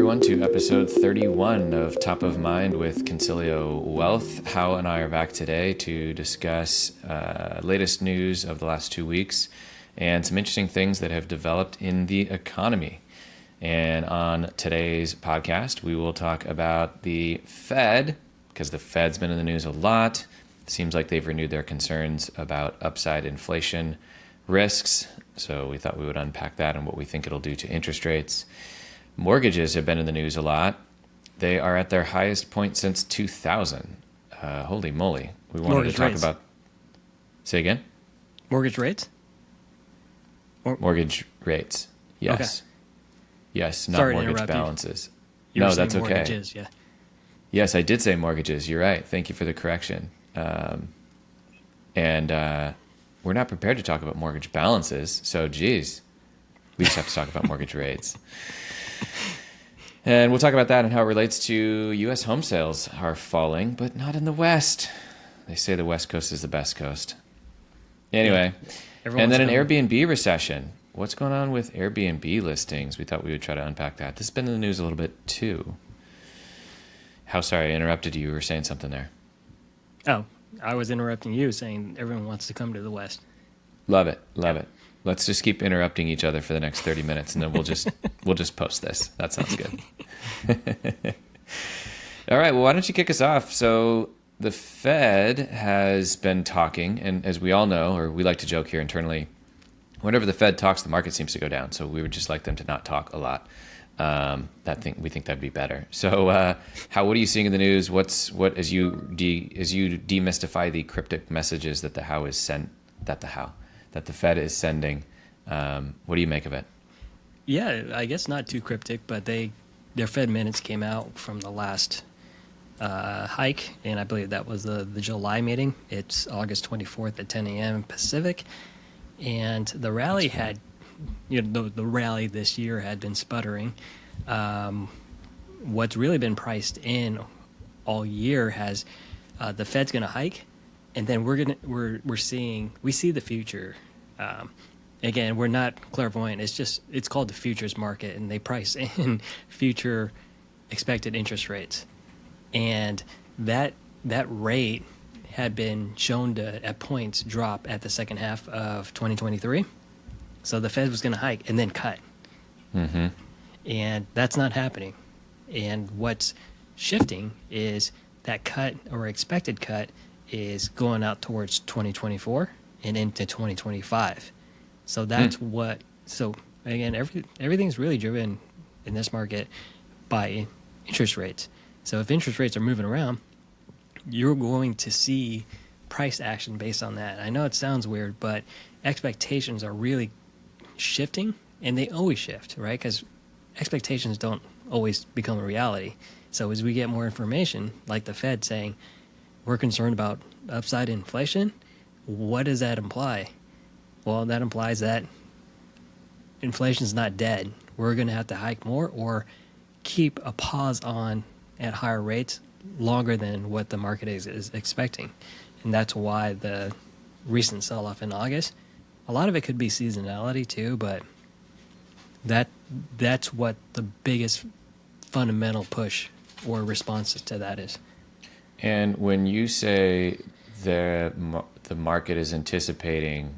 everyone, to episode 31 of Top of Mind with Consilio Wealth. Hao and I are back today to discuss latest news of the last 2 weeks and some interesting things that have developed in the economy. And on today's podcast, we will talk about the Fed, because the Fed's been in the news a lot. It seems like they've renewed their concerns about upside inflation risks. So we thought we would unpack that and what we think it'll do to interest rates. Mortgages have been in the news a lot. They are at their highest point since 2000. Holy moly. We wanted Mortgage to talk rates. about... Say again? Mortgage rates? Mortgage rates. Yes. Okay. Yes, not Sorry to mortgage interrupt you. balances. You were No, saying that's okay. mortgages, yeah. Yes, I did say mortgages. You're right. Thank you for the correction. And we're not prepared to talk about mortgage balances. So, geez, we just have to talk about mortgage rates. And we'll talk about that and how it relates to U.S. home sales are falling, but not in the West. They say the West Coast is the best coast. Anyway, and then an Airbnb recession. What's going on with Airbnb listings? We thought we would try to unpack that. This has been in the news a little bit too. How sorry I interrupted you. You were saying something there. Oh, I was interrupting you saying everyone wants to come to the West. Love it. Love it. Let's just keep interrupting each other for the next 30 minutes and then we'll just post this. That sounds good. All right. Well, why don't you kick us off? So the Fed has been talking, and as we all know, or we like to joke here internally, whenever the Fed talks, the market seems to go down. So we would just like them to not talk a lot. We think that'd be better. So, what are you seeing in the news? As you demystify the cryptic messages that the Fed is sending? What do you make of it? Yeah, I guess not too cryptic, but their Fed minutes came out from the last hike, and I believe that was the July meeting. It's August 24th at 10 a.m. Pacific, and the rally had, the rally this year had been sputtering. What's really been priced in all year has the Fed's going to hike, and then we see the future. Again, we're not clairvoyant. It's called the futures market, and they price in future expected interest rates, and that rate had been shown to at points drop at the second half of 2023. So the Fed was going to hike and then cut. Mm-hmm. And that's not happening. And what's shifting is that cut or expected cut is going out towards 2024 and into 2025. So that's so again, everything's really driven in this market by interest rates. So if interest rates are moving around, you're going to see price action based on that. I know it sounds weird, but expectations are really shifting, and they always shift, right? Because expectations don't always become a reality. So as we get more information, like the Fed saying, we're concerned about upside inflation, what does that imply? Well, that implies that inflation's not dead. We're going to have to hike more or keep a pause on at higher rates longer than what the market is expecting. And that's why the recent sell-off in August, a lot of it could be seasonality too, but that's what the biggest fundamental push or response to that is. And when you say the market is anticipating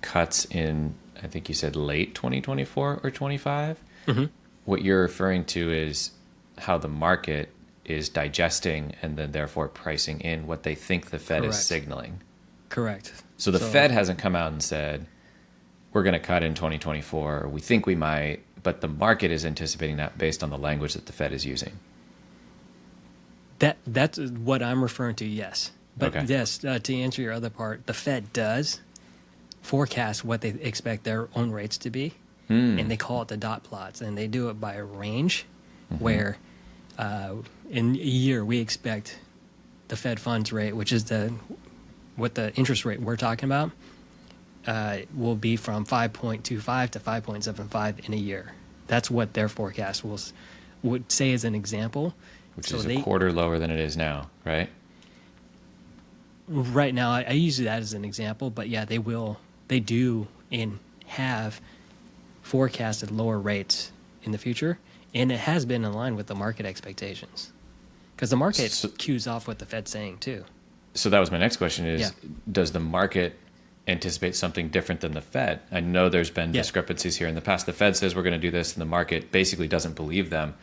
cuts in, I think you said late 2024 or 25, Mm-hmm. what you're referring to is how the market is digesting and then therefore pricing in what they think the Fed is signaling. Correct. So the Fed hasn't come out and said, we're going to cut in 2024, or we think we might, but the market is anticipating that based on the language that the Fed is using. That's what I'm referring to, yes. But Okay. yes, to answer your other part, the Fed does forecast what they expect their own rates to be, and they call it the dot plots, and they do it by a range where in a year we expect the Fed funds rate, which is what the interest rate we're talking about, will be from 5.25 to 5.75 in a year. That's what their forecast would say as an example. Which is a quarter lower than it is now, right? Right now, I use that as an example, but yeah, they do and have forecasted lower rates in the future, And it has been in line with the market expectations. Because the market So, cues off what the Fed's saying, too. so that was my next question is, Yeah. does the market anticipate something different than the Fed? I know there's been Yeah. discrepancies here in the past. The Fed says we're going to do this, and the market basically doesn't believe them,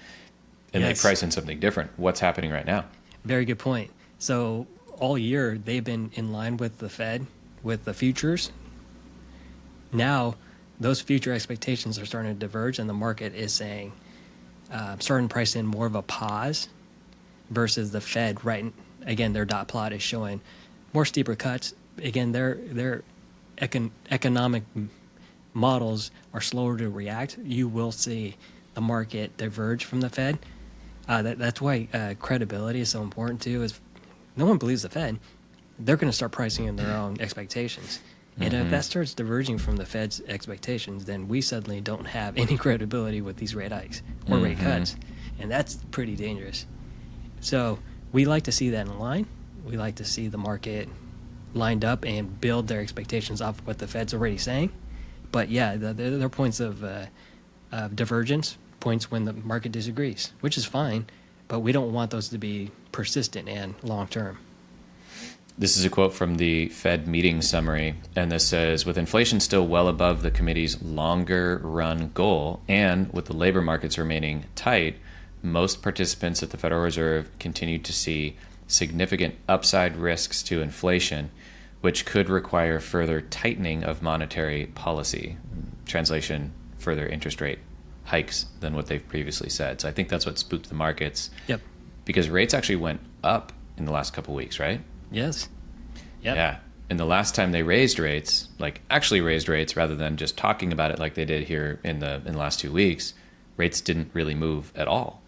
and Yes. they price in something different. What's happening right now? Very good point. So all year, they've been in line with the Fed, with the futures. Now, those future expectations are starting to diverge, and the market is saying, starting to price in more of a pause versus the Fed. Right, again, their dot plot is showing more steeper cuts. Again, their economic models are slower to react. You will see the market diverge from the Fed. That's why credibility is so important too. Is no one believes the Fed, they're going to start pricing in their own expectations. And if that starts diverging from the Fed's expectations, then we suddenly don't have any credibility with these rate hikes or rate cuts. And that's pretty dangerous. So we like to see that in line. We like to see the market lined up and build their expectations off of what the Fed's already saying. But yeah, there are points of divergence, points when the market disagrees, which is fine, but we don't want those to be persistent and long term. This is a quote from the Fed meeting summary, and this says, with inflation still well above the committee's longer run goal, and with the labor markets remaining tight, most participants at the Federal Reserve continue to see significant upside risks to inflation, which could require further tightening of monetary policy. Translation, further interest rate hikes than what they've previously said. So I think that's what spooked the markets. Yep. Because rates actually went up in the last couple of weeks, right? Yes. Yep. Yeah. And the last time they raised rates, like actually raised rates rather than just talking about it like they did here in the last 2 weeks, rates didn't really move at all.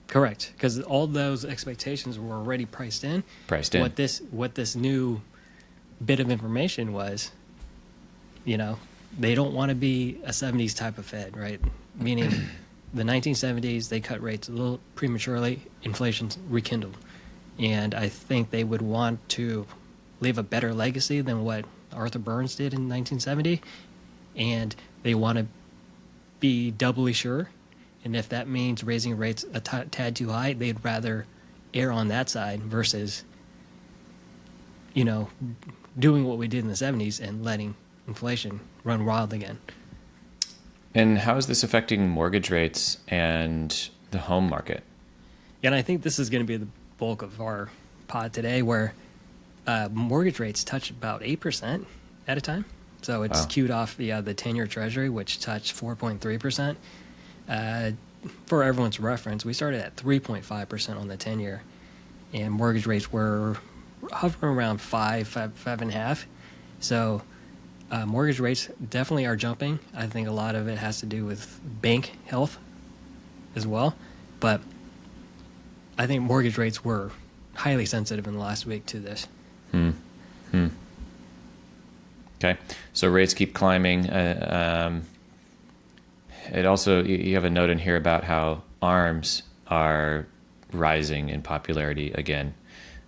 Correct, because all those expectations were already priced in. Priced in. What this new bit of information was, they don't want to be a 70s type of Fed, right? Meaning the 1970s, they cut rates a little prematurely, inflation's rekindled. And I think they would want to leave a better legacy than what Arthur Burns did in 1970. And they want to be doubly sure. And if that means raising rates a tad too high, they'd rather err on that side versus, doing what we did in the 70s and letting inflation run wild again. And how is this affecting mortgage rates and the home market? And I think this is going to be the bulk of our pod today, where mortgage rates touch about 8% at a time. So it's queued off the 10-year Treasury, which touched 4.3%. For everyone's reference, we started at 3.5% on the 10-year, and mortgage rates were hovering around 5.5. So mortgage rates definitely are jumping. I think a lot of it has to do with bank health as well, but I think mortgage rates were highly sensitive in the last week to this. Okay, so rates keep climbing. It also, you have a note in here about how ARMs are rising in popularity again.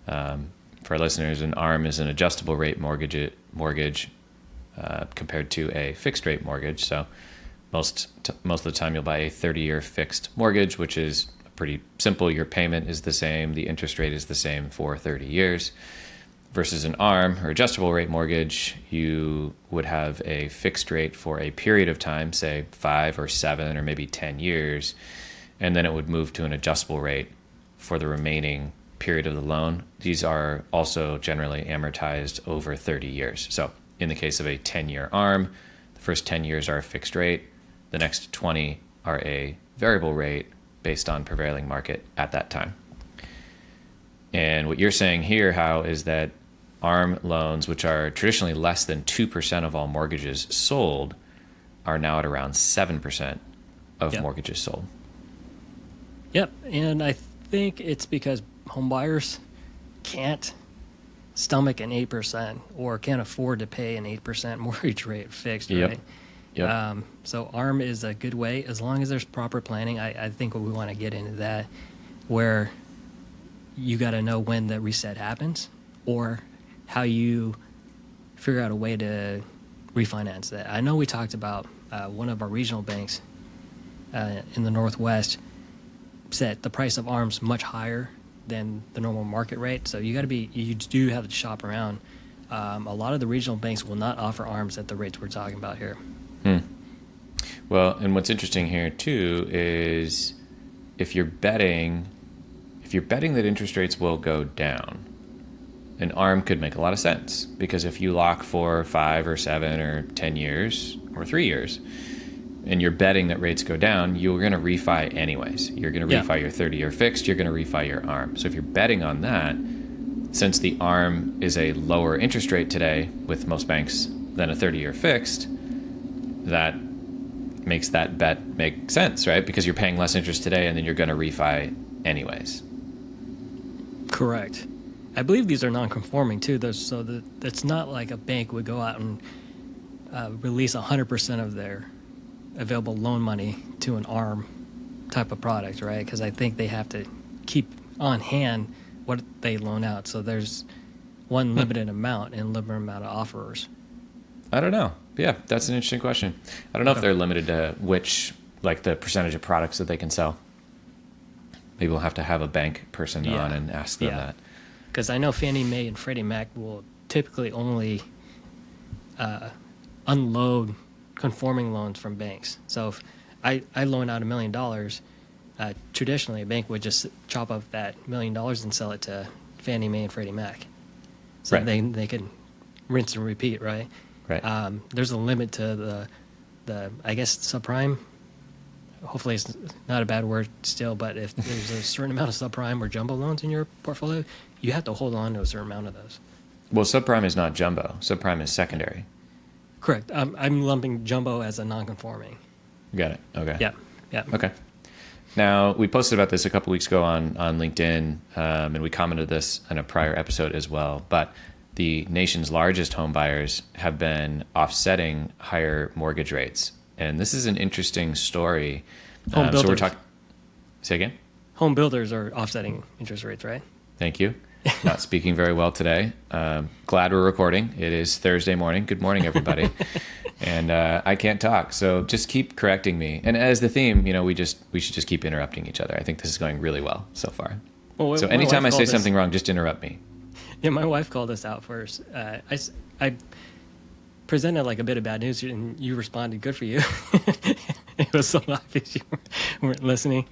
For our listeners, an ARM is an adjustable rate mortgage compared to a fixed rate mortgage. So most of the time you'll buy a 30-year fixed mortgage, which is pretty simple. Your payment is the same. The interest rate is the same for 30 years. Versus an ARM, or adjustable rate mortgage, you would have a fixed rate for a period of time, say 5 or 7 or maybe 10 years, and then it would move to an adjustable rate for the remaining period of the loan. These are also generally amortized over 30 years. So in the case of a 10-year ARM, the first 10 years are a fixed rate, the next 20 are a variable rate based on prevailing market at that time. And what you're saying here, Hao, is that ARM loans, which are traditionally less than 2% of all mortgages sold, are now at around 7% of mortgages sold. Yep, and I think it's because home buyers can't stomach an 8% or can't afford to pay an 8% mortgage rate fixed, right? Yep. So ARM is a good way, as long as there's proper planning. I think we want to get into that, where you got to know when the reset happens or how you figure out a way to refinance that. I know we talked about one of our regional banks in the Northwest set the price of ARMs much higher than the normal market rate. So you do have to shop around. A lot of the regional banks will not offer ARMs at the rates we're talking about here. Well, and what's interesting here too is if you're betting that interest rates will go down, an ARM could make a lot of sense, because if you lock for 5 or 7 or 10 years or 3 years and you're betting that rates go down, you're going to refi anyways. You're going to refi your 30-year fixed, you're going to refi your ARM. So if you're betting on that, since the ARM is a lower interest rate today with most banks than a 30-year fixed, that makes that bet make sense, right? Because you're paying less interest today and then you're going to refi anyways. Correct. I believe these are non-conforming too, though, so that it's not like a bank would go out and release 100% of their available loan money to an ARM type of product, right? Because I think they have to keep on hand what they loan out. So there's one limited amount and limited amount of offerers. I don't know. Yeah, that's an interesting question. I don't know if they're limited to which, like the percentage of products that they can sell. Maybe we'll have to have a bank person on and ask them that. Because I know Fannie Mae and Freddie Mac will typically only unload conforming loans from banks. So if I loan out $1 million, traditionally a bank would just chop up that $1 million and sell it to Fannie Mae and Freddie Mac. So they can rinse and repeat, right? Right. There's a limit to the I guess subprime. Hopefully it's not a bad word still, but if there's a certain amount of subprime or jumbo loans in your portfolio, you have to hold on to a certain amount of those. Well, subprime is not jumbo. Subprime is secondary. Correct. I'm lumping jumbo as a non-conforming. Got it. Okay. Yeah. Okay. Now, we posted about this a couple weeks ago on LinkedIn, and we commented this in a prior episode as well, but the nation's largest home buyers have been offsetting higher mortgage rates. And this is an interesting story. Home builders. So we're talking. Say again? Home builders are offsetting interest rates, right? Thank you. Not speaking very well today. Glad we're recording. It is Thursday morning. Good morning, everybody. And I can't talk, so just keep correcting me. And as the theme, we should just keep interrupting each other. I think this is going really well so far. Well, so anytime I say something wrong, just interrupt me. Yeah, my wife called us out first. I presented like a bit of bad news, and you responded, "Good for you." It was so obvious you weren't listening.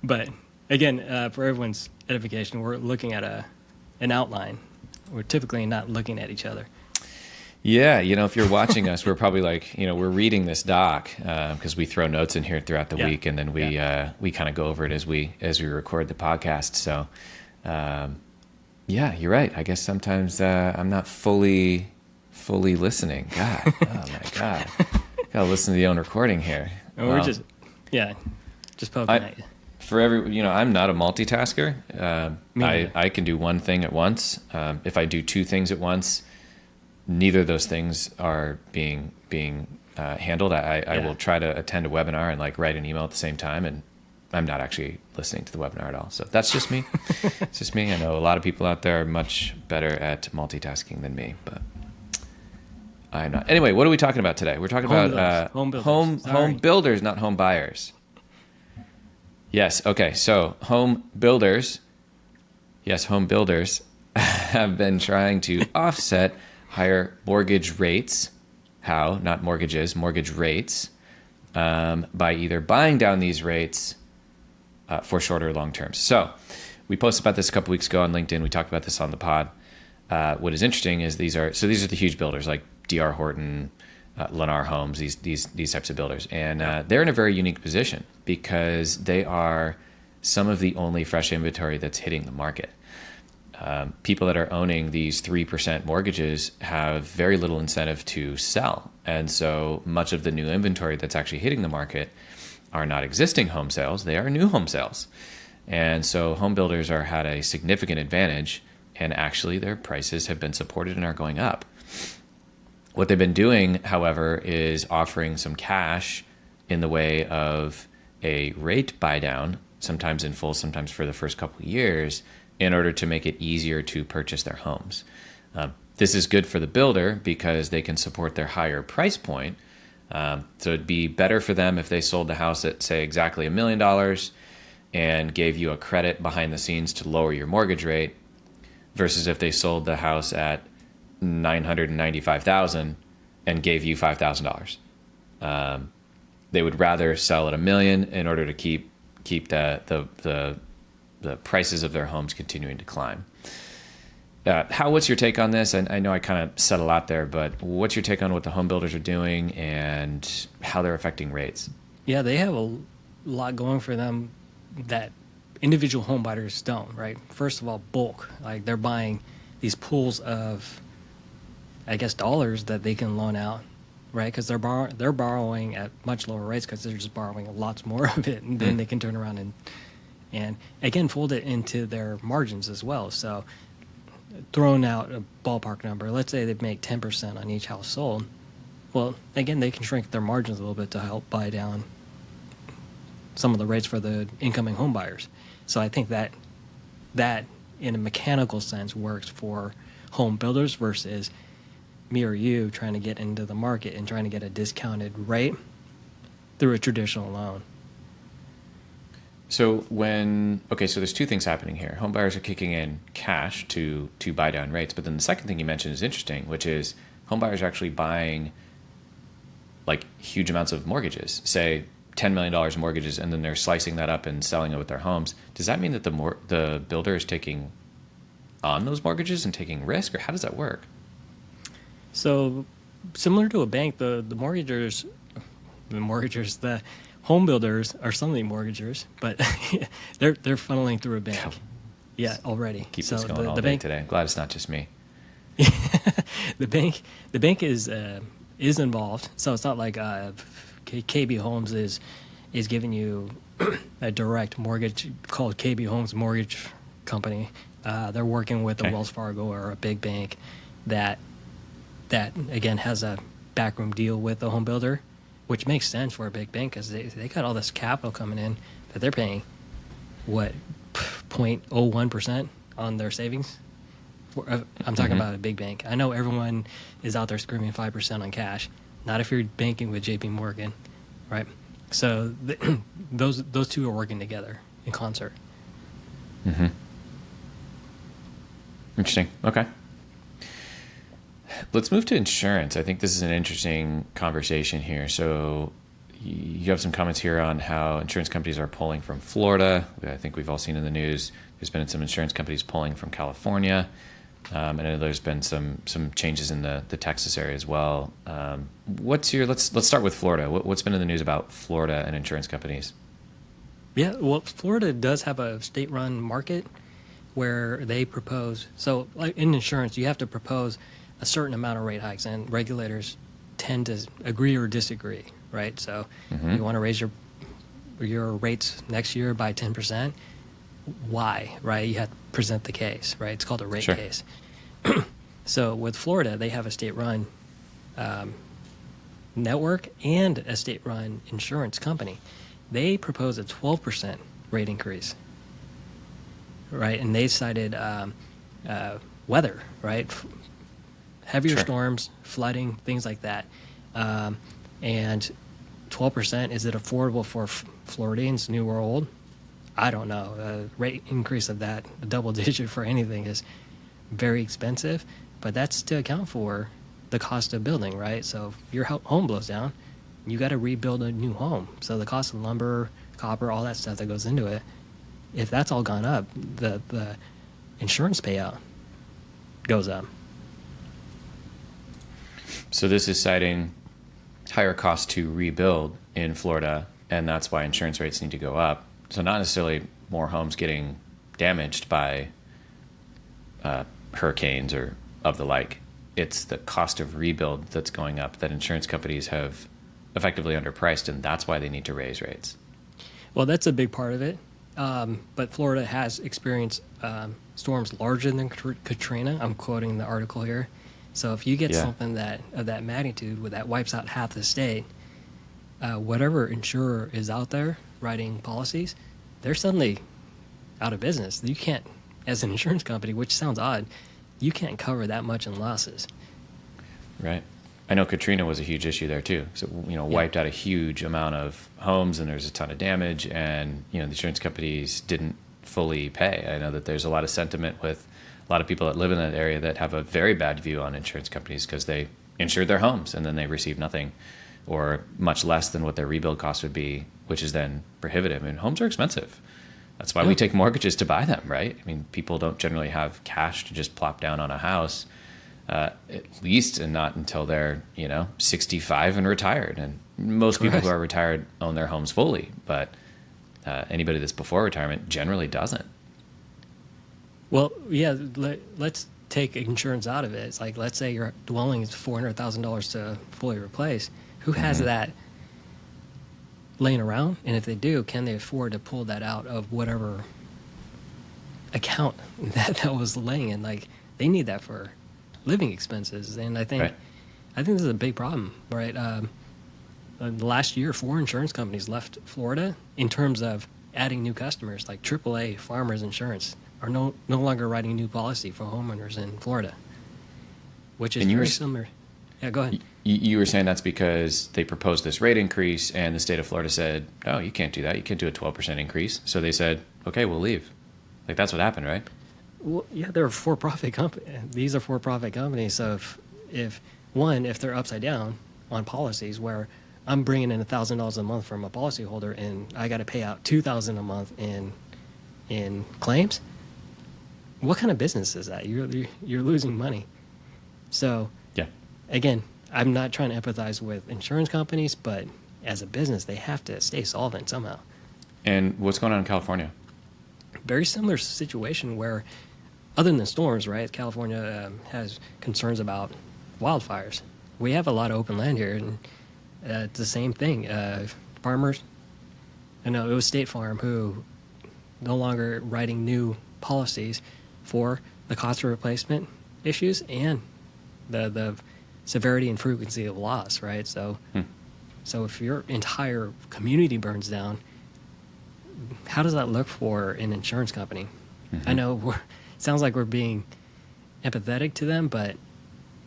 But again, for everyone's edification, we're looking at an outline. We're typically not looking at each other. Yeah, if you're watching us, we're probably like, we're reading this doc because we throw notes in here throughout the week, and then we kind of go over it as we record the podcast. So, yeah, you're right. I guess sometimes I'm not fully listening. God, oh my God, gotta listen to the own recording here. And we're just poking at you. For I'm not a multitasker. I can do one thing at once. If I do two things at once, neither of those things are being handled. I will try to attend a webinar and like write an email at the same time, and I'm not actually listening to the webinar at all. So that's just me. It's just me. I know a lot of people out there are much better at multitasking than me, but I'm not. Anyway, what are we talking about today? We're talking about home builders, not home buyers. Yes. Okay. So home builders have been trying to offset higher mortgage rates. How? Not mortgages, mortgage rates, by either buying down these rates for shorter or long terms. So we posted about this a couple weeks ago on LinkedIn. We talked about this on the pod. What is interesting is these are the huge builders like D.R. Horton, Lennar Homes, these types of builders. And they're in a very unique position because they are some of the only fresh inventory that's hitting the market. People that are owning these 3% mortgages have very little incentive to sell. And so much of the new inventory that's actually hitting the market are not existing home sales, they are new home sales. And so home builders are had a significant advantage, and actually their prices have been supported and are going up. What they've been doing, however, is offering some cash in the way of a rate buy down, sometimes in full, sometimes for the first couple of years, in order to make it easier to purchase their homes. This is good for the builder because they can support their higher price point, So it'd be better for them if they sold the house at, say, exactly $1 million and gave you a credit behind the scenes to lower your mortgage rate, versus if they sold the house at $995,000 and gave you $5,000. They would rather sell at $1 million in order to keep the prices of their homes continuing to climb. What's your take on this? I know I kind of said a lot there, but what's your take on what the home builders are doing and how they're affecting rates? Yeah, they have a lot going for them that individual home buyers don't, right? First of all, bulk. Like they're buying these pools of, I guess, dollars that they can loan out, right? Because they're borrowing at much lower rates because they're just borrowing lots more of it, and then they can turn around and again fold it into their margins as well. So throwing out a ballpark number, let's say they make 10% on each house sold. Well, again, they can shrink their margins a little bit to help buy down some of the rates for the incoming home buyers. So I think that in a mechanical sense works for home builders versus me or you trying to get into the market and trying to get a discounted rate through a traditional loan. So so there's two things happening here. Home buyers are kicking in cash to buy down rates, but then the second thing you mentioned is interesting, which is home buyers are actually buying like huge amounts of mortgages, say $10 million mortgages, and then they're slicing that up and selling it with their homes. Does that mean that the builder is taking on those mortgages and taking risk, or how does that work? So similar to a bank, the home builders are some of the mortgagers, but they're funneling through a bank. Yeah, already. Keep this going all day today. I'm glad it's not just me. The bank is involved, so it's not like KB Homes is giving you a direct mortgage called KB Homes Mortgage Company. They're working with a Wells Fargo or a big bank that again has a backroom deal with the home builder, which makes sense for a big bank because they got all this capital coming in that they're paying 0.01% on their savings. I'm talking about a big bank. I know everyone is out there screaming 5% on cash. Not if you're banking with JP Morgan, right? So those two are working together in concert. Mm-hmm. Interesting. Okay. Let's move to insurance. I think this is an interesting conversation here. So you have some comments here on how insurance companies are pulling from Florida. I think we've all seen in the news. There's been some insurance companies pulling from California. And I know there's been some changes in the Texas area as well. Let's start with Florida. What's been in the news about Florida and insurance companies? Yeah, well, Florida does have a state-run market where they propose. So, like in insurance, you have to propose a certain amount of rate hikes, and regulators tend to agree or disagree, right? So, you want to raise your rates next year by 10%. Why, right? You have to present the case, right? It's called a rate case. So with Florida, they have a state-run network and a state-run insurance company. They propose a 12% rate increase, right? And they cited weather, right? Heavier storms, flooding, things like that. And 12%, is it affordable for Floridians, new or old? I don't know. A rate increase of that, a double digit for anything, is very expensive, but that's to account for the cost of building, right? So if your home blows down, you got to rebuild a new home. So the cost of lumber, copper, all that stuff that goes into it, if that's all gone up, the insurance payout goes up. So this is citing higher costs to rebuild in Florida, and that's why insurance rates need to go up. So not necessarily more homes getting damaged by hurricanes or of the like. It's the cost of rebuild that's going up that insurance companies have effectively underpriced, and that's why they need to raise rates. Well, that's a big part of it. But Florida has experienced storms larger than Katrina. I'm quoting the article here. So if you get something of that magnitude that wipes out half the state, whatever insurer is out there writing policies, they're suddenly out of business. You can't, as an insurance company, which sounds odd, you can't cover that much in losses. Right. I know Katrina was a huge issue there too. So, wiped out a huge amount of homes and there's a ton of damage, and, the insurance companies didn't fully pay. I know that there's a lot of sentiment with a lot of people that live in that area that have a very bad view on insurance companies because they insured their homes and then they receive nothing or much less than what their rebuild cost would be, which is then prohibitive. I mean, homes are expensive. That's why we take mortgages to buy them, right? I mean, people don't generally have cash to just plop down on a house, at least, and not until they're, 65 and retired. And most people who are retired own their homes fully, but anybody that's before retirement generally doesn't. Well, yeah, let's take insurance out of it. It's like, let's say your dwelling is $400,000 to fully replace. Who has that laying around? And if they do, can they afford to pull that out of whatever account that was laying in? Like, they need that for living expenses. And I think this is a big problem, right? Last year, 4 insurance companies left Florida in terms of adding new customers, like AAA Farmers Insurance are no longer writing a new policy for homeowners in Florida, which is very similar. Yeah, go ahead. You were saying that's because they proposed this rate increase and the state of Florida said, oh, you can't do that. You can't do a 12% increase. So they said, okay, we'll leave. Like, that's what happened, right? Well, yeah, they're a for-profit company. These are for-profit companies. So if they're upside down on policies where I'm bringing in $1,000 a month from a policyholder and I got to pay out $2,000 a month in claims, what kind of business is that? You're losing money. So yeah, again, I'm not trying to empathize with insurance companies, but as a business, they have to stay solvent somehow. And what's going on in California? Very similar situation where, other than storms, right? California has concerns about wildfires. We have a lot of open land here, and it's the same thing. Farmers, I know it was State Farm who no longer writing new policies for the cost of replacement issues and the severity and frequency of loss, right? So if your entire community burns down, how does that look for an insurance company? I know it sounds like we're being empathetic to them, but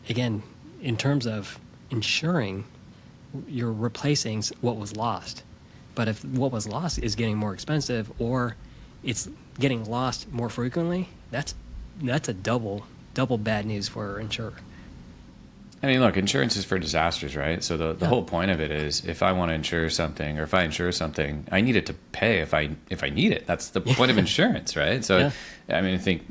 again, in terms of insuring, you're replacing what was lost. But if what was lost is getting more expensive or it's getting lost more frequently, that's a double bad news for an insurer. I mean, look, insurance is for disasters, right? So the whole point of it is, if I want to insure something, or if I insure something, I need it to pay if I need it. That's the point of insurance, right? So, I mean, I think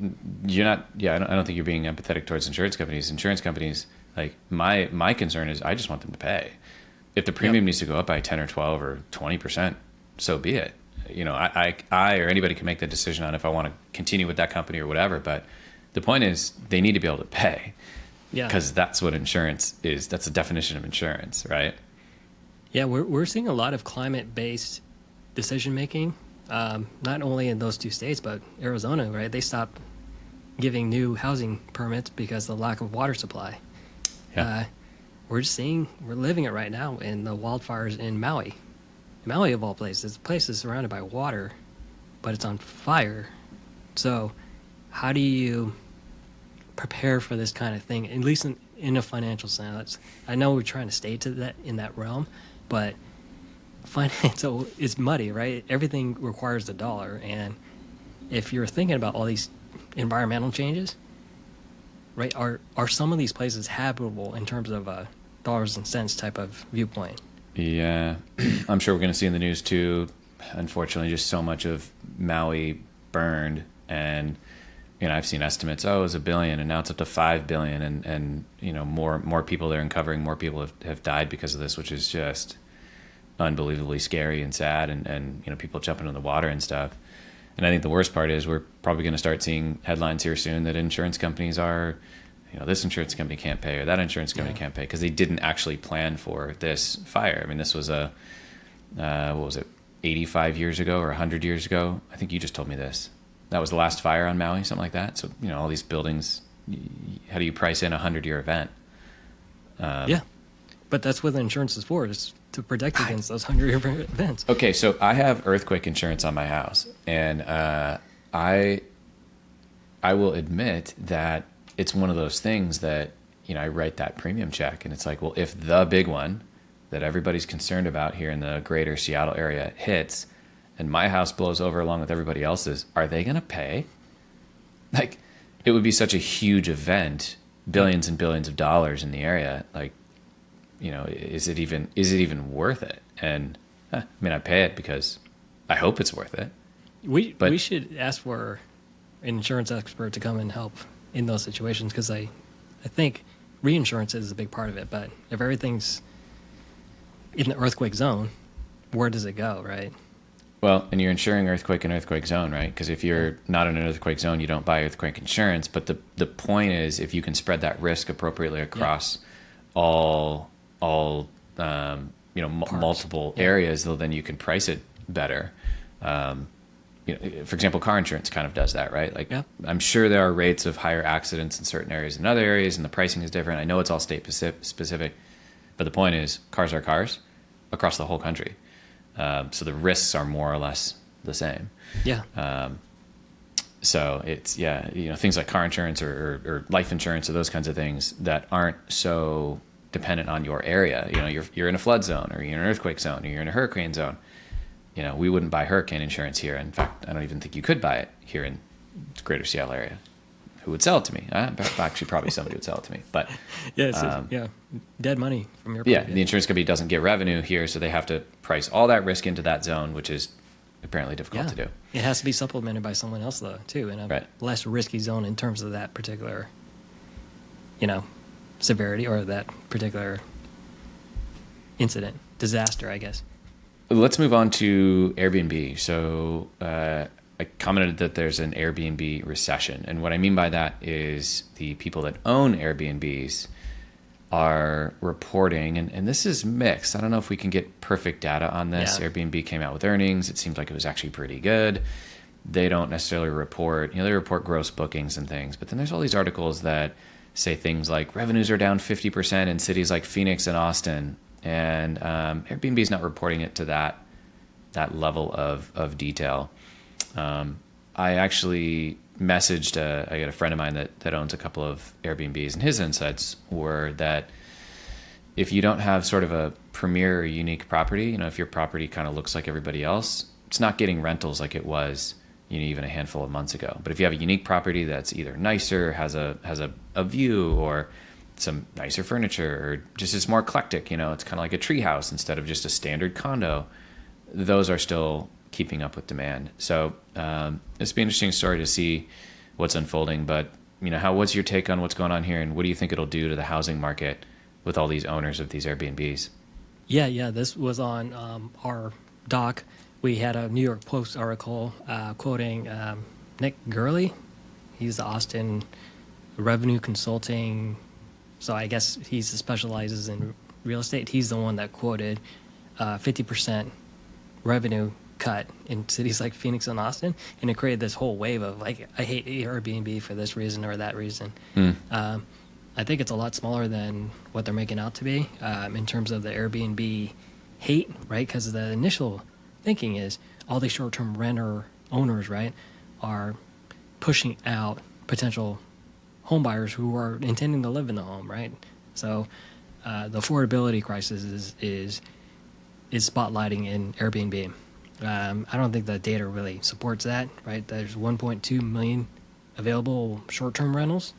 you're not. Yeah, I don't think you're being empathetic towards insurance companies. Insurance companies, like my concern is, I just want them to pay. If the premium needs to go up by 10 or 12 or 20%, so be it. I or anybody can make the decision on if I want to continue with that company or whatever. But the point is, they need to be able to pay. Yeah, because that's what insurance is. That's the definition of insurance, right? Yeah, we're seeing a lot of climate-based decision-making, not only in those 2 states, but Arizona, right? They stopped giving new housing permits because of the lack of water supply. Yeah. We're living it right now in the wildfires in Maui. Maui, of all places. The place is surrounded by water, but it's on fire. So how do you prepare for this kind of thing, at least in a financial sense? I know we're trying to stay to that in that realm, but financial is muddy, right? Everything requires the dollar, and if you're thinking about all these environmental changes, right, are some of these places habitable in terms of a dollars and cents type of viewpoint? Yeah, I'm sure we're going to see in the news too, unfortunately, just so much of Maui burned, and I've seen estimates, it was $1 billion, and now it's up to $5 billion, and more people they're uncovering, more people have died because of this, which is just unbelievably scary and sad, and people jumping in the water and stuff. And I think the worst part is we're probably going to start seeing headlines here soon that insurance companies are, this insurance company can't pay or that insurance company can't pay because they didn't actually plan for this fire. I mean, this was what was it, 85 years ago or 100 years ago? I think you just told me this. That was the last fire on Maui, something like that. So, all these buildings, how do you price in a 100-year event? Yeah, but that's what the insurance is for, is to protect against those 100-year events. Okay, so I have earthquake insurance on my house, and I will admit that it's one of those things that I write that premium check, and it's like, well, if the big one that everybody's concerned about here in the greater Seattle area hits, and my house blows over along with everybody else's, are they going to pay? Like, it would be such a huge event, billions and billions of dollars in the area. Like, is it even worth it? And I mean, I pay it because I hope it's worth it. We should ask for an insurance expert to come and help in those situations, because I think reinsurance is a big part of it. But if everything's in the earthquake zone, where does it go, right? Well, and you're insuring earthquake and earthquake zone, right? Because if you're not in an earthquake zone, you don't buy earthquake insurance. But the point is, if you can spread that risk appropriately across all multiple areas, then you can price it better. For example, car insurance kind of does that, right? Like, I'm sure there are rates of higher accidents in certain areas than other areas, and the pricing is different. I know it's all state specific, but the point is, cars are cars across the whole country. So the risks are more or less the same. Yeah. So it's, things like car insurance or life insurance or those kinds of things that aren't so dependent on your area. You're in a flood zone, or you're in an earthquake zone, or you're in a hurricane zone. We wouldn't buy hurricane insurance here. In fact, I don't even think you could buy it here in the greater Seattle area. Who would sell it to me? Actually, probably somebody would sell it to me. But dead money from your pocket. The insurance company doesn't get revenue here, so they have to price all that risk into that zone, which is apparently difficult to do. It has to be supplemented by someone else, though, too, in a less risky zone in terms of that particular, severity, or that particular incident, disaster, I guess. Let's move on to Airbnb. So I commented that there's an Airbnb recession. And what I mean by that is the people that own Airbnbs are reporting, and this is mixed. I don't know if we can get perfect data on this. Yeah. Airbnb came out with earnings. It seems like it was actually pretty good. They don't necessarily report, they report gross bookings and things. But then there's all these articles that say things like revenues are down 50% in cities like Phoenix and Austin. And Airbnb is not reporting it to that level of detail. I actually messaged, I got a friend of mine that owns a couple of Airbnbs, and his insights were that if you don't have sort of a premier or unique property, if your property kind of looks like everybody else, it's not getting rentals like it was, even a handful of months ago. But if you have a unique property that's either nicer, has a view, or some nicer furniture, or just is more eclectic, it's kind of like a tree house instead of just a standard condo, those are still keeping up with demand. So it's be an interesting story to see what's unfolding. But what's your take on what's going on here, and what do you think it'll do to the housing market with all these owners of these Airbnbs? Yeah. This was on our doc. We had a New York Post article quoting Nick Gurley. He's the Austin revenue consulting. So I guess he specializes in real estate. He's the one that quoted 50% revenue cut in cities like Phoenix and Austin, and it created this whole wave of like, I hate Airbnb for this reason or that reason. I think it's a lot smaller than what they're making out to be in terms of the Airbnb hate, right? Because the initial thinking is all these short-term renter owners, right, are pushing out potential home buyers who are intending to live in the home, right? So the affordability crisis is spotlighting in Airbnb. I don't think the data really supports that, right? There's 1.2 million available short-term rentals,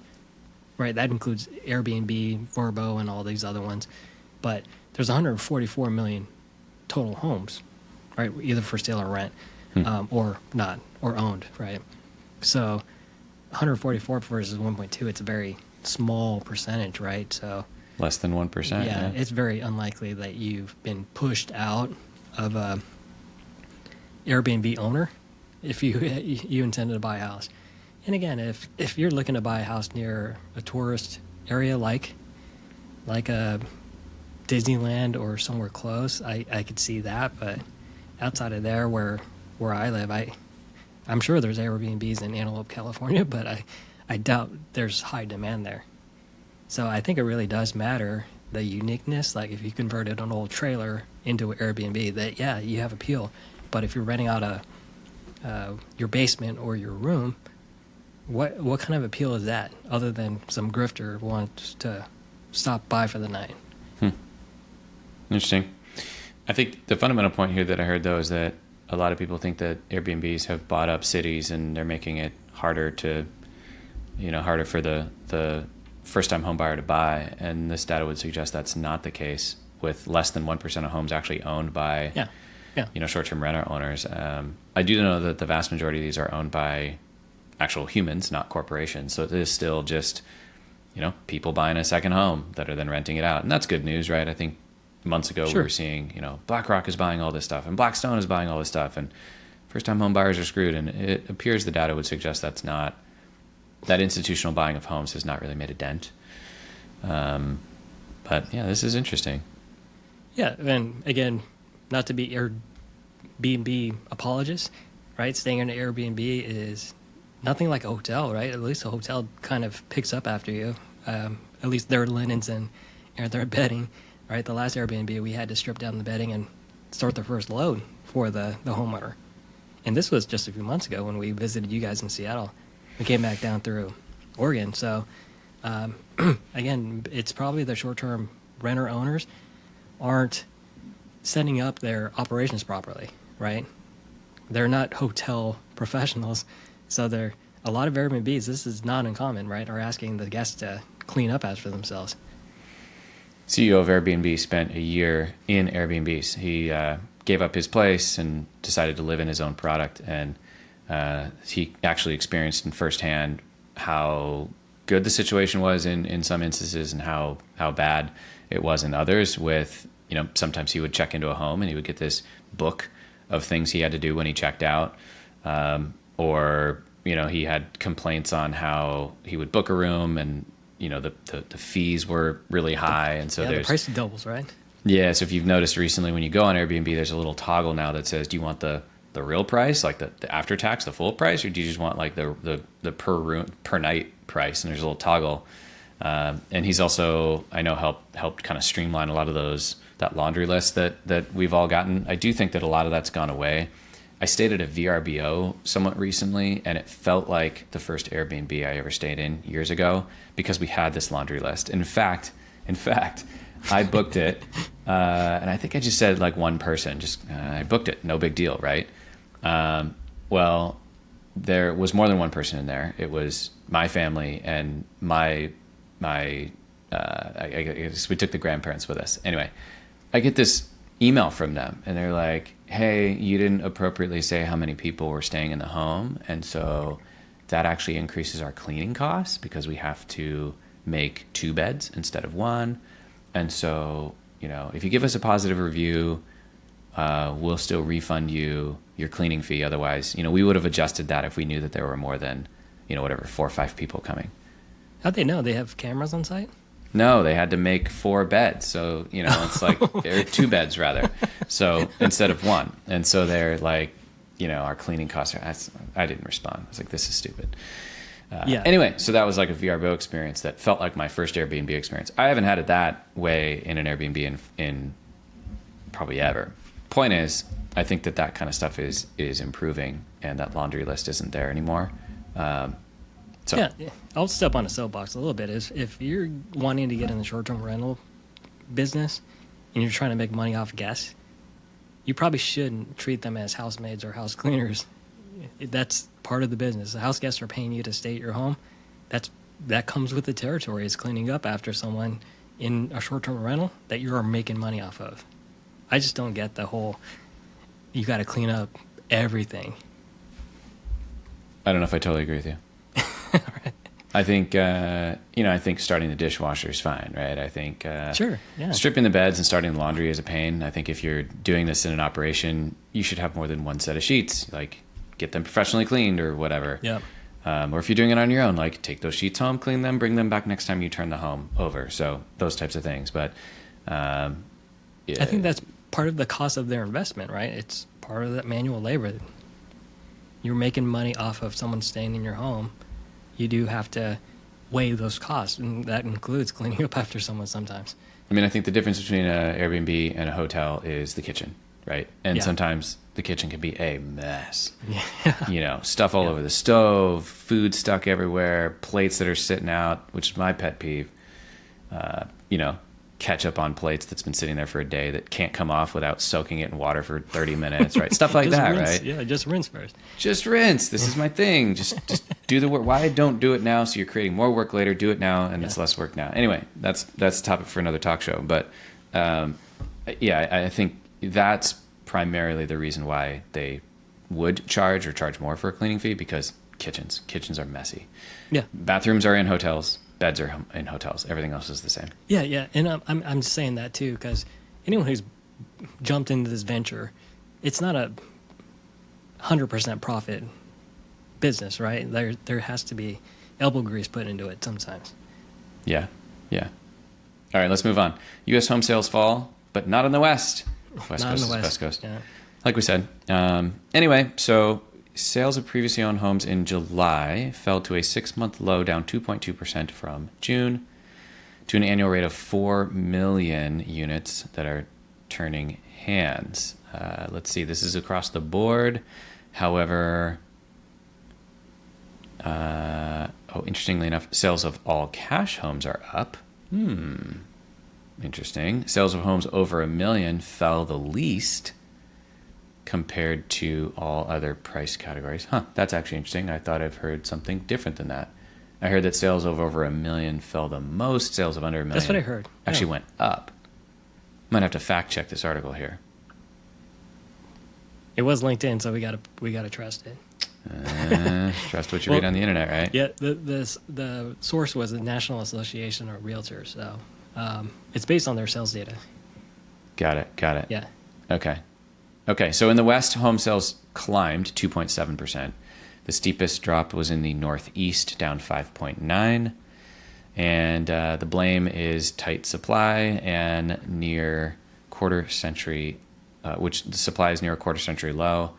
right? That includes Airbnb, Vrbo, and all these other ones. But there's 144 million total homes, right? Either for sale or rent, or not, or owned, right? So 144 versus 1.2, it's a very small percentage, right? So less than 1%. Yeah, it's very unlikely that you've been pushed out of a Airbnb owner if you intended to buy a house. And again, if you're looking to buy a house near a tourist area like a Disneyland or somewhere close, I could see that. But outside of there, where I live, I'm sure there's Airbnbs in Antelope, California, but I doubt there's high demand there. So I think it really does matter, the uniqueness. Like if you converted an old trailer into an Airbnb, that, yeah, you have appeal. But if you're renting out your basement or your room, what kind of appeal is that, other than some grifter wants to stop by for the night. Interesting. I think the fundamental point here that I heard, though, is that a lot of people think that Airbnbs have bought up cities and they're making it harder for the first-time home buyer to buy. And this data would suggest that's not the case, with less than 1% of homes actually owned by short-term renter owners. I do know that the vast majority of these are owned by actual humans, not corporations. So it is still just, people buying a second home that are then renting it out. And that's good news, right? I think months ago we were seeing, BlackRock is buying all this stuff and Blackstone is buying all this stuff and first-time home buyers are screwed. And it appears the data would suggest that institutional buying of homes has not really made a dent. But yeah, this is interesting. Yeah. And again, not to be Airbnb apologist, right? Staying in an Airbnb is nothing like a hotel, right? At least a hotel kind of picks up after you. At least their linens and their bedding, right? The last Airbnb, we had to strip down the bedding and start the first load for the homeowner. And this was just a few months ago when we visited you guys in Seattle. We came back down through Oregon. So, again, it's probably the short-term renter owners aren't setting up their operations properly, right? They're not hotel professionals. So a lot of Airbnbs, this is not uncommon, right, are asking the guests to clean up after themselves. CEO of Airbnb spent a year in Airbnbs. He gave up his place and decided to live in his own product. And he actually experienced in firsthand how good the situation was in some instances and how bad it was in others. With, sometimes he would check into a home and he would get this book of things he had to do when he checked out. Or, he had complaints on how he would book a room and, the fees were really high. And so the price doubles, right? Yeah. So if you've noticed recently, when you go on Airbnb, there's a little toggle now that says, do you want the real price, like the after tax, the full price, or do you just want like the per room, per night price? And there's a little toggle. And he's also, I know, helped kind of streamline a lot of that laundry list that we've all gotten. I do think that a lot of that's gone away. I stayed at a VRBO somewhat recently, and it felt like the first Airbnb I ever stayed in years ago because we had this laundry list. In fact, I booked it, and I think I just said like one person. I booked it, no big deal, right? Well, there was more than one person in there. It was my family and I guess we took the grandparents with us. Anyway, I get this email from them, and they're like, hey, you didn't appropriately say how many people were staying in the home, and so that actually increases our cleaning costs because we have to make 2 beds instead of 1. And so, if you give us a positive review, we'll still refund you your cleaning fee. Otherwise, we would have adjusted that if we knew that there were more than, 4 or 5 people coming. How'd they know? They have cameras on site? No, they had to make 4 beds. So, it's like, or 2 beds rather. So instead of 1. And so they're like, our cleaning costs are, I didn't respond. I was like, this is stupid. Anyway, so that was like a VRBO experience that felt like my first Airbnb experience. I haven't had it that way in an Airbnb in probably ever. Point is, I think that kind of stuff is improving, and that laundry list isn't there anymore. Yeah, I'll step on a soapbox a little bit. If you're wanting to get in the short-term rental business and you're trying to make money off guests, you probably shouldn't treat them as housemaids or house cleaners. That's part of the business. The house guests are paying you to stay at your home. That comes with the territory, is cleaning up after someone in a short-term rental that you are making money off of. I just don't get the whole, you got to clean up everything. I don't know if I totally agree with you. Right. I think, I think starting the dishwasher is fine, right? I think sure, yeah. Stripping the beds and starting the laundry is a pain. I think if you're doing this in an operation, you should have more than 1 set of sheets. Like, get them professionally cleaned or whatever. Yep. Or if you're doing it on your own, like, take those sheets home, clean them, bring them back next time you turn the home over. So those types of things. But I think that's part of the cost of their investment, right? It's part of that manual labor. You're making money off of someone staying in your home. You do have to weigh those costs, and that includes cleaning up after someone sometimes. I mean, I think the difference between an Airbnb and a hotel is the kitchen, right? And sometimes the kitchen can be a mess. Yeah. Stuff all over the stove, food stuck everywhere, plates that are sitting out, which is my pet peeve. ketchup on plates that's been sitting there for a day that can't come off without soaking it in water for 30 minutes, right? Stuff like that, rinse, right? Yeah, just rinse first. Just rinse. This is my thing. Just do the work. Why don't do it now? So you're creating more work later. Do it now, and it's less work now. Anyway, that's a topic for another talk show. But I think that's primarily the reason why they would charge more for a cleaning fee, because kitchens are messy. Yeah, bathrooms are in hotels. Beds are in hotels. Everything else is the same. Yeah, and I'm just saying that too, because anyone who's jumped into this venture, it's not a 100% profit business, right? There has to be elbow grease put into it sometimes. Yeah. All right, let's move on. U.S. home sales fall, but not in the West. West Coast is West Coast. Yeah. Like we said. Anyway, so sales of previously owned homes in July fell to a 6-month low, down 2.2% from June, to an annual rate of 4 million units that are turning hands. Let's see, this is across the board. However, interestingly enough, sales of all cash homes are up. Interesting. Sales of homes over $1 million fell the least compared to all other price categories. That's actually interesting. I thought I've heard something different than that. I heard that sales of over $1 million fell the most. Sales of under $1 million. That's what I heard. Actually went up. Might have to fact check this article here. It was LinkedIn, so we gotta trust it. Trust what you read on the internet, right? Yeah. The source was the National Association of Realtors, so it's based on their sales data. Got it. Yeah. Okay, so in the West, home sales climbed 2.7%. The steepest drop was in the Northeast, down 5.9%. And the blame is tight supply and near quarter century, which the supply is near a quarter century low.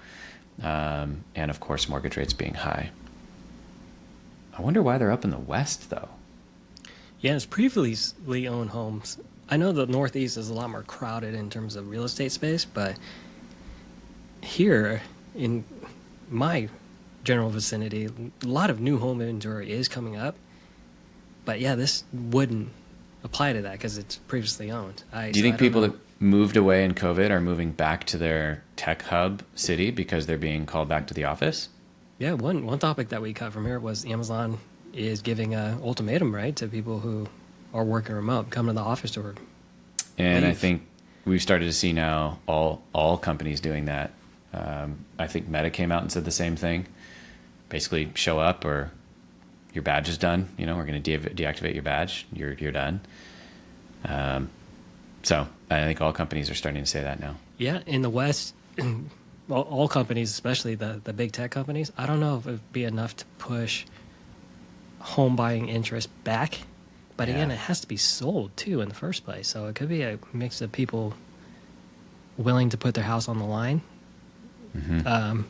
And of course, mortgage rates being high. I wonder why they're up in the West, though. Yeah, it's previously owned homes. I know the Northeast is a lot more crowded in terms of real estate space, but here in my general vicinity, a lot of new home inventory is coming up. But yeah, this wouldn't apply to that because it's previously owned. Do you think people that moved away in COVID are moving back to their tech hub city because they're being called back to the office? Yeah, one topic that we cut from here was Amazon is giving an ultimatum, right, to people who are working remote, come to the office or and leave. I think we've started to see now all companies doing that. I think Meta came out and said the same thing. Basically, show up or your badge is done. We're going to deactivate your badge. You're done. So I think all companies are starting to say that now. Yeah, in the West, all companies, especially the big tech companies, I don't know if it would be enough to push home buying interest back. But again, it has to be sold too in the first place. So it could be a mix of people willing to put their house on the line. Mm-hmm.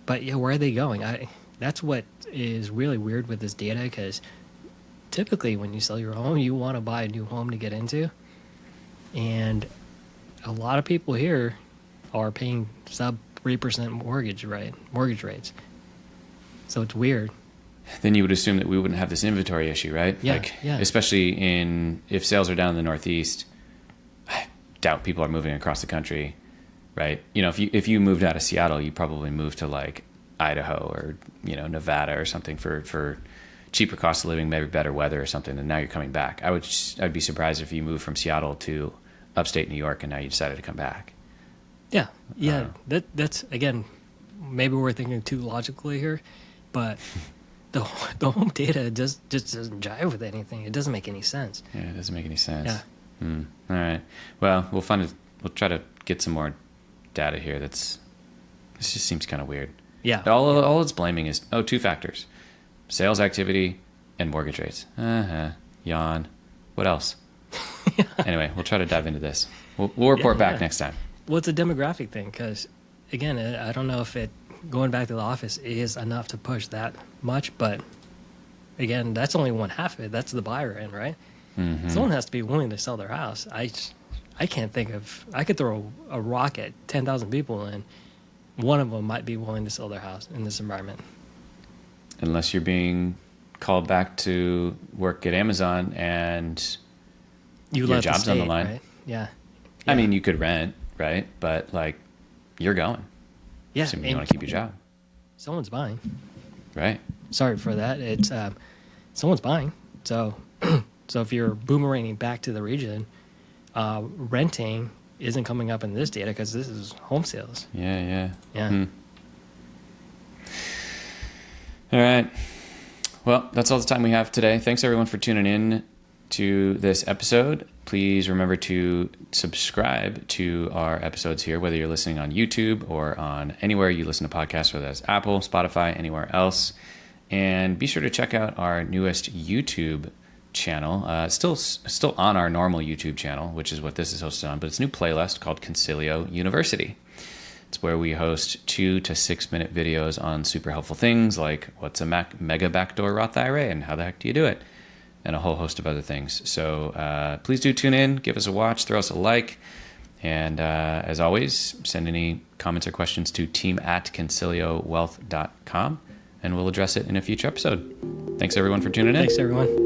But yeah, where are they going? That's what is really weird with this data, because typically when you sell your home, you want to buy a new home to get into. And a lot of people here are paying sub 3% mortgage rates. So it's weird. Then you would assume that we wouldn't have this inventory issue, right? Yeah, Especially if sales are down in the Northeast, I doubt people are moving across the country, right? If you moved out of Seattle, you probably moved to like Idaho or Nevada or something for cheaper cost of living, maybe better weather or something. And now you're coming back. I'd be surprised if you moved from Seattle to upstate New York and now you decided to come back. Yeah. That's again, maybe we're thinking too logically here, but the home data just doesn't jive with anything. It doesn't make any sense. Yeah, it doesn't make any sense. Yeah. All right. Well, we'll try to get some more data here. This just seems kind of weird. Yeah. All it's blaming is two factors: sales activity and mortgage rates. Yawn. What else? Anyway, we'll try to dive into this. We'll report back next time. Well, it's a demographic thing because, again, I don't know if going back to the office is enough to push that much, but again, that's only one half of it. That's the buyer end, right? Mm-hmm. Someone has to be willing to sell their house. I can't think of. I could throw a rock at 10,000 people, and one of them might be willing to sell their house in this environment. Unless you're being called back to work at Amazon and You your left the job's on the state, line. right? Yeah. I mean, you could rent, right? But like, you're going. Yeah. Assuming you and want to keep your job, someone's buying. right? Sorry for that. It's someone's buying. So, so if you're boomeranging back to the region, renting isn't coming up in this data because this is home sales. Yeah. Yeah. All right. Well, that's all the time we have today. Thanks everyone for tuning in to this episode. Please remember to subscribe to our episodes here, whether you're listening on YouTube or on anywhere you listen to podcasts, whether that's Apple, Spotify, anywhere else. And be sure to check out our newest YouTube channel. Still on our normal YouTube channel, which is what this is hosted on, but it's a new playlist called Consilio University. It's where we host 2 to 6 minute videos on super helpful things like what's a mega backdoor Roth IRA and how the heck do you do it, and a whole host of other things. So please do tune in, give us a watch, throw us a like, and as always, send any comments or questions to team@consiliowealth.com, and we'll address it in a future episode. Thanks everyone for tuning in. Thanks, everyone.